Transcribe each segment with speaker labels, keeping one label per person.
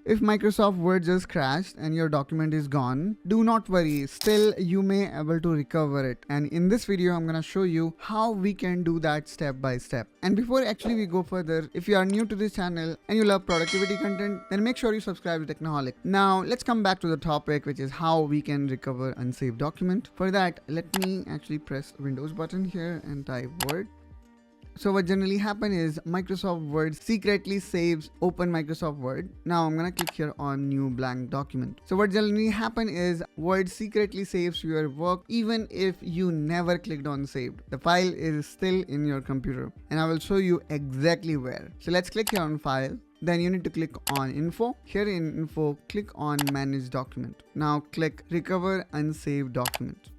Speaker 1: If Microsoft Word just crashed and your document is gone, do not worry, still you may able to recover it. And in this video, I'm gonna show you how we can do that step by step. And before actually we go further, if you are new to this channel and you love productivity content, then make sure you subscribe to Technoholic. Now let's come back to the topic, which is how we can recover unsaved document. For that, let me actually press Windows button here and type Word. So what generally happen is Microsoft Word secretly saves open Microsoft Word. Now I'm gonna click here on new blank document. So what generally happen is Word secretly saves your work even if you never clicked on saved. The file is still in your computer and I will show you exactly where. So let's click here on file. Then you need to click on info. Here in info, click on manage document. Now click recover unsaved document.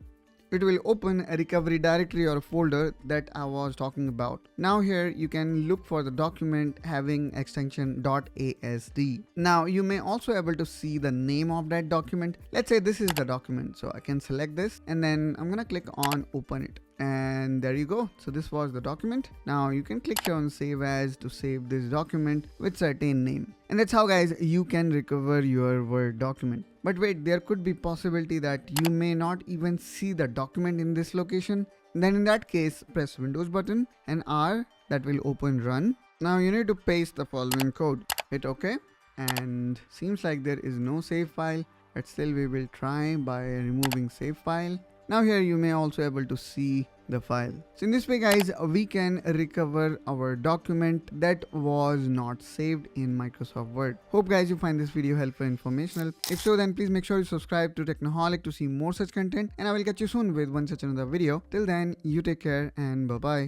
Speaker 1: It will open a recovery directory or a folder that I was talking about. Now here you can look for the document having extension .asd. Now you may also able to see the name of that document. Let's say this is the document. So I can select this and then I'm gonna click on open it. And there you go. So this was the document. Now you can click here on save as to save this document with certain name. And that's how guys you can recover your Word document. But wait, there could be possibility that you may not even see the document in this location. Then in that case, press Windows button and R, that will open run. Now you need to paste the following code. Hit OK. And seems like there is no save file, but still we will try by removing save file. Now here you may also able to see the file. So in this way guys, we can recover our document that was not saved in Microsoft Word. Hope guys you find this video helpful and informational. If so, then please make sure you subscribe to Technoholic to see more such content, and I will catch you soon with one such another video. Till then, you take care and bye bye.